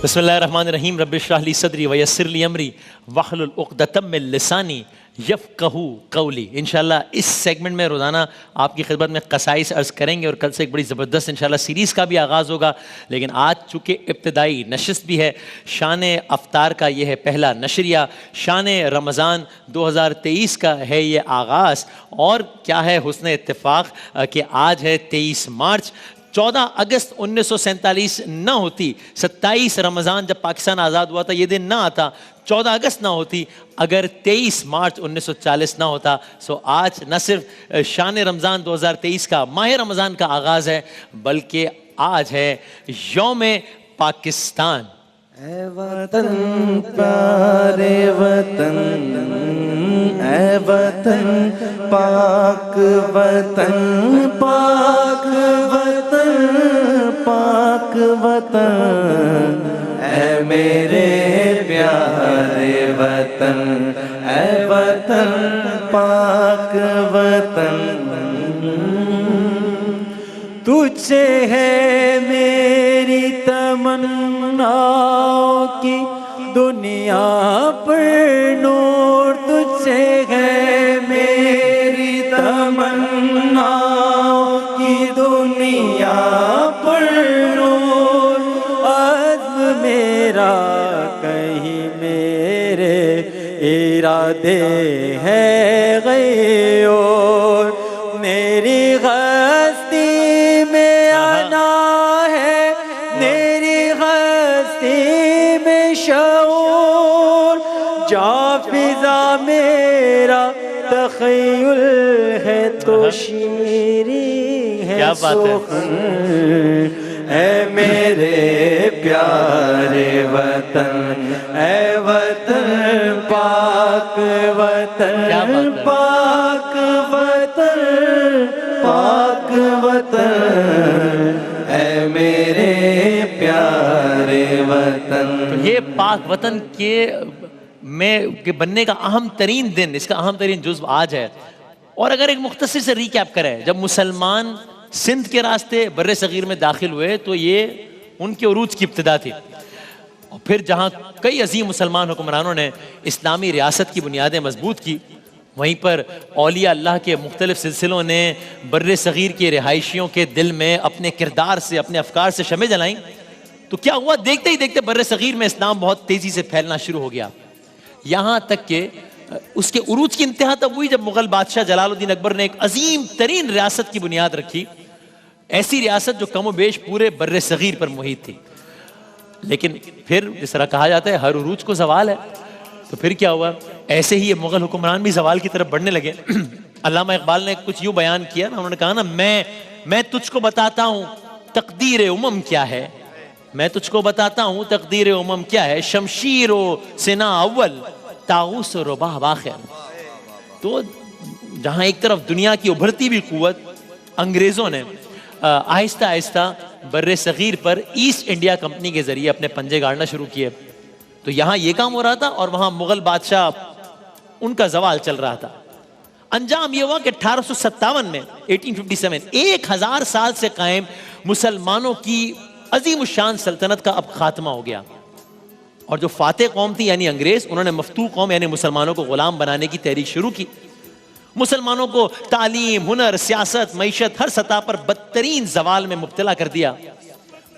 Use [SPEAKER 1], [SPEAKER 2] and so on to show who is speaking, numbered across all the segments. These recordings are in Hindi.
[SPEAKER 1] बिस्मिल्लाहिर्रहमानिर्रहीम रब्बिश्रह ली सदरी वयस्सिर ली अमरी वहलुल उक़दतम मिन लिसानी यफ़क़हू क़ौली। इंशाल्लाह इस सेगमेंट में रोज़ाना आपकी खिदमत में क़साइस अर्ज़ करेंगे और कल से एक बड़ी ज़बरदस्त इंशाल्लाह सीरीज़ का भी आगाज़ होगा। लेकिन आज चूँकि इब्तिदाई नशिस्त भी है, शान अफ्तार का ये है पहला नशरिया, शान रमज़ान 2023 का है ये आगाज़। और क्या है हुस्न इत्तेफ़ाक कि आज है 23 मार्च। 14 अगस्त 1947 न होती, 27 रमज़ान जब पाकिस्तान आज़ाद हुआ था ये दिन ना आता, 14 अगस्त ना होती, अगर 23 मार्च 1940 ना होता। सो आज न सिर्फ शान रमज़ान 2023 का माह रमज़ान का आगाज़ है, बल्कि आज है यौम पाकिस्तान।
[SPEAKER 2] ऐ वतन प्यारे वतन, ऐ वतन पाक वतन, पाक वतन, पाक वतन, ऐ मेरे प्यारे वतन, ऐ वतन पाक वतन। तुझसे है मेरी तमन्नाओं की दुनिया पर नूर, तुझसे है मेरी तमन्नाओं की दुनिया पर नूर। अज़्म मेरा कहीं मेरे इरादे हैं गैर, मेरी हस्ती में आना है, मेरी हस्ती में शऊर। जा फिजा मेरा तख़य्युल है तो शीरी है सुख़न, ऐ मेरे प्यारे वतन, ऐ वतन पाक वतन, पाक वतन, पाक वतन, ऐ मेरे प्यारे वतन।
[SPEAKER 1] तो ये पाक वतन के बनने का अहम तरीन दिन, इसका अहम तरीन जुज़्व आज है। और अगर एक मुख्तसर से रीकैप करें, जब मुसलमान सिंध के रास्ते बर्रे सगीर में दाखिल हुए तो ये उनके उरूज की इब्तिदा थी। और फिर जहाँ कई अजीम मुसलमान हुक्मरानों ने इस्लामी रियासत की बुनियादें मजबूत की, वहीं पर औलिया अल्लाह के मुख्तलिफ सिलसिलों ने बर्रे सगीर के रिहायशियों के दिल में अपने किरदार से, अपने अफकार से शमें जलाई। तो क्या हुआ, देखते ही देखते बर्रे सगीर में इस्लाम बहुत तेज़ी से फैलना शुरू हो गया। यहाँ तक कि उसके उरूज की इंतहा तब हुई जब मुगल बादशाह जलालुद्दीन अकबर ने एक अजीम तरीन रियासत की बुनियाद रखी, ऐसी रियासत जो कमो बेश पूरे बर्रे सगीर पर मुहित थी। लेकिन फिर जिस तरह कहा जाता है हर उरूज को ज़वाल है, तो फिर क्या हुआ, ऐसे ही ये मुगल हुक्मरान भी ज़वाल की तरफ बढ़ने लगे। अल्लामा इकबाल ने कुछ यूँ बयान किया ना, उन्होंने कहा ना, मैं तुझको बताता हूँ तकदीर उमम क्या है, मैं तुझको बताता हूँ तकदीर उमम क्या है, शमशीर ओ सिना अव्वल ताऊस रुबाह आखिर। तो जहाँ एक तरफ दुनिया की उभरती भी कुव्वत अंग्रेज़ों ने आहिस्ता आहिस्ता बर्रे सगीर पर ईस्ट इंडिया कंपनी के जरिए अपने पंजे गाड़ना शुरू किए, तो यहाँ ये काम हो रहा था और वहाँ मुगल बादशाह उनका जवाल चल रहा था। अंजाम ये हुआ कि 1857 में 1857 1000 साल से कायम मुसलमानों की अजीम शान सल्तनत का अब खात्मा हो गया। और जो फातेह कौम थी यानी अंग्रेज, उन्होंने मफ्तूह कौम यानी मुसलमानों को गुलाम बनाने की तहरीक शुरू की। मुसलमानों को तालीम, हुनर, सियासत, मईशत हर सतह पर बदतरीन जवाल में मुब्तला कर दिया।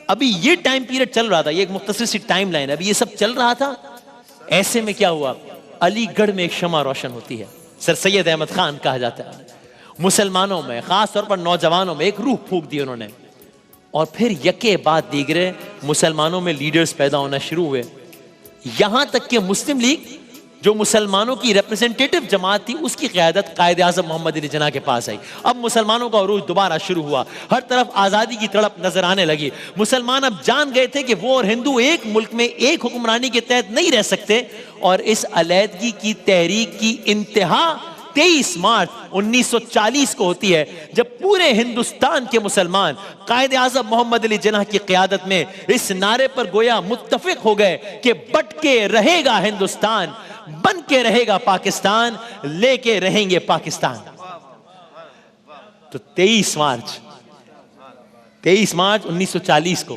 [SPEAKER 1] अभी ये टाइम पीरियड चल रहा था, ये एक मुख्तसर सी टाइम लाइन, अभी ये सब चल रहा था। ऐसे में क्या हुआ, अलीगढ़ में एक शमा रोशन होती है, सर सैयद अहमद खान कहा जाता है। मुसलमानों में, खास तौर पर नौजवानों में एक रूह फूंक दी उन्होंने। और फिर यके बाद दीगरे मुसलमानों में लीडर्स पैदा होना शुरू हुए। यहां तक कि मुस्लिम लीग जो मुसलमानों की रिप्रेजेंटेटिव जमात थी, उसकी क़यादत कायद आज़म मोहम्मद अली जिन्ना के पास आई। अब मुसलमानों का उरूज दोबारा शुरू हुआ, हर तरफ आज़ादी की तड़प नजर आने लगी। मुसलमान अब जान गए थे कि वो और हिंदू एक मुल्क में एक हुक्मरानी के तहत नहीं रह सकते। और इस अलहदगी की तहरीक की इंतहा 23 मार्च 1940 को होती है, जब पूरे हिंदुस्तान के मुसलमान कायद आज़म मोहम्मद अली जिन्ना की क़यादत में इस नारे पर गोया मुत्तफिक हो गए कि बट के रहेगा हिंदुस्तान, बन के रहेगा पाकिस्तान, लेके रहेंगे पाकिस्तान। तो 23 मार्च 1940 को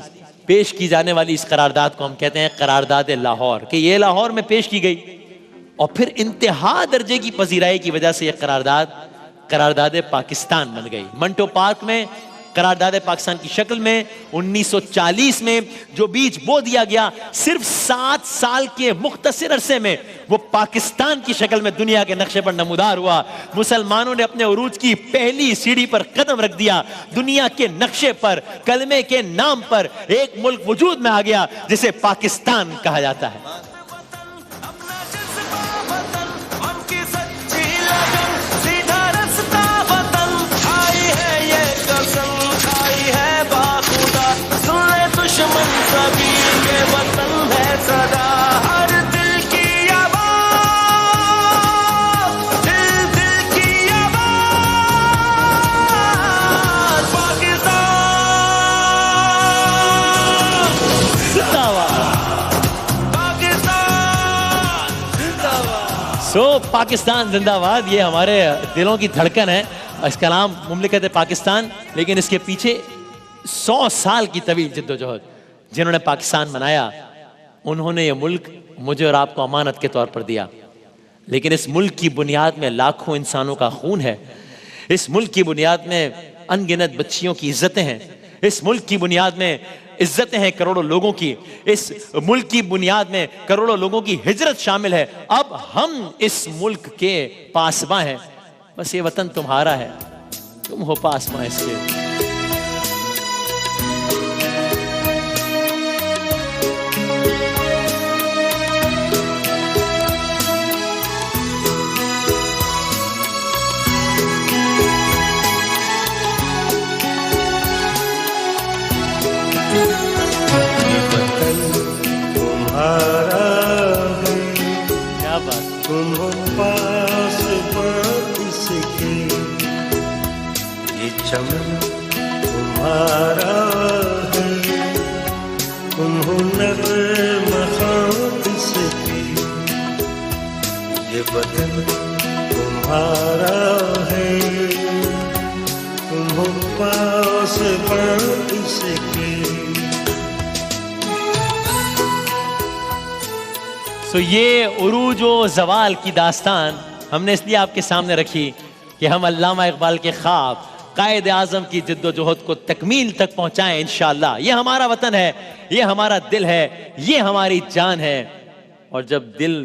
[SPEAKER 1] पेश की जाने वाली इस करारदाद को हम कहते हैं करारदाद लाहौर, कि ये लाहौर में पेश की गई और फिर इंतहा दर्जे की पजीराई की वजह से यह करारदाद पाकिस्तान बन गई। मंटो पार्क में करारदाद पाकिस्तान की शक्ल में 1940 में जो बीज बो दिया गया, सिर्फ 7 साल के मुख्तसर अरसे में वो पाकिस्तान की शक्ल में दुनिया के नक्शे पर नमूदार हुआ। मुसलमानों ने अपने उरूज की पहली सीढ़ी पर कदम रख दिया। दुनिया के नक्शे पर कलमे के नाम पर एक मुल्क वजूद में आ गया जिसे पाकिस्तान कहा जाता है। पाकिस्तान जिंदाबाद, ये हमारे दिलों की धड़कन है। इसका नाम मुमलिकत पाकिस्तान, लेकिन इसके पीछे 100 साल की तवील जिद्दोजहद जिन्होंने पाकिस्तान बनाया, उन्होंने ये मुल्क मुझे और आपको अमानत के तौर पर दिया। लेकिन इस मुल्क की बुनियाद में लाखों इंसानों का खून है। इस मुल्क की बुनियाद में अनगिनत बच्चियों की इज्जतें हैं। इस मुल्क की बुनियाद में इज्जतें हैं करोड़ों लोगों की। इस मुल्क की बुनियाद में करोड़ों लोगों की हिजरत शामिल है। अब हम इस मुल्क के पासबां हैं। बस ये वतन तुम्हारा है, तुम हो पासबां इसके। क्या बात,
[SPEAKER 3] तुम पास इसके, ये चमन तुम्हारा है, तुम हो नग़्मा इसकी, ये बदन तुम्हारा है, तुम हो पास इसके।
[SPEAKER 1] तो ये उरूज व ज़वाल की दास्तान हमने इसलिए आपके सामने रखी कि हम अल्लामा इकबाल के ख्वाब कायद आज़म की जिद्दोजहद को तकमील तक पहुंचाएं इंशाअल्लाह। ये हमारा वतन है, ये हमारा दिल है, ये हमारी जान है। और जब दिल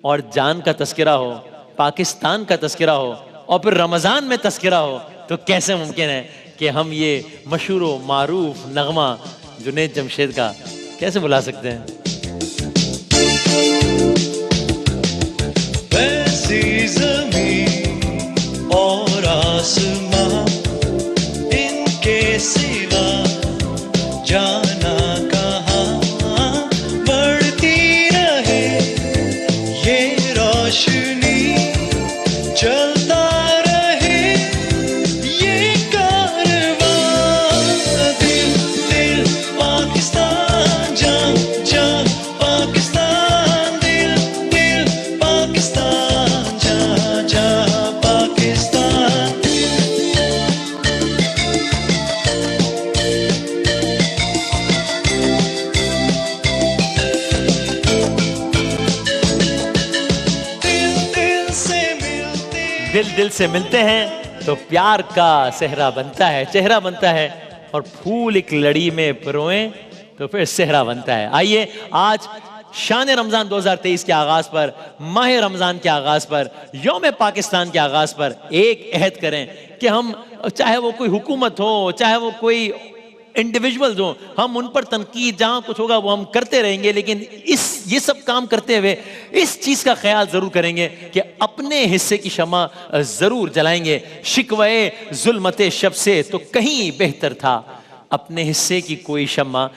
[SPEAKER 1] और जान का तस्करा हो, पाकिस्तान का तस्करा हो और फिर रमज़ान में तस्करा हो, तो कैसे मुमकिन है कि हम ये मशहूर व मारूफ नगमा जुनैद जमशेद का कैसे भुला सकते हैं।
[SPEAKER 4] वैसी ज़मीं और आसमां, इनके सिवा जाना कहाँ, बढ़ती रहे ये रोशनी, चलता रहे ये कारवां। दिल दिल पाकिस्तान, जान जान पाकिस्तान, दिल दिल पाकिस्तान, जा जा पाकिस्तान।
[SPEAKER 1] दिल दिल से मिलते हैं तो प्यार का सेहरा बनता है, चेहरा बनता है। और फूल एक लड़ी में पिरोएं तो फिर सेहरा बनता है। आइए आज शान रमज़ान 2023 के आगाज़ पर, माह रमज़ान के आगाज़ पर, यौम पाकिस्तान के आगाज़ पर एक अहद करें कि हम, चाहे वो कोई हुकूमत हो, चाहे वो कोई इंडिविजुअल्स हो, हम उन पर तनकीद जहां कुछ होगा वो हम करते रहेंगे, लेकिन ये सब काम करते हुए इस चीज का ख्याल जरूर करेंगे कि अपने हिस्से की शमा जरूर जलाएंगे। शिकवे जुल्मते शब से तो कहीं बेहतर था अपने हिस्से की कोई शम्मा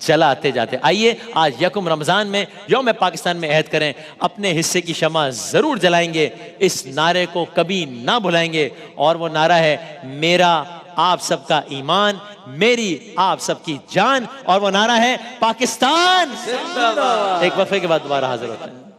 [SPEAKER 1] जलाते जाते। आइए आज यकुम रमजान में यौम पाकिस्तान में अहद करें, अपने हिस्से की शम्मा जरूर जलाएंगे, इस नारे को कभी ना भुलाएंगे। और वो नारा है मेरा आप सबका ईमान, मेरी आप सबकी जान। और वो नारा है पाकिस्तान। एक वक्फे के बाद दोबारा हाजिर होते हैं।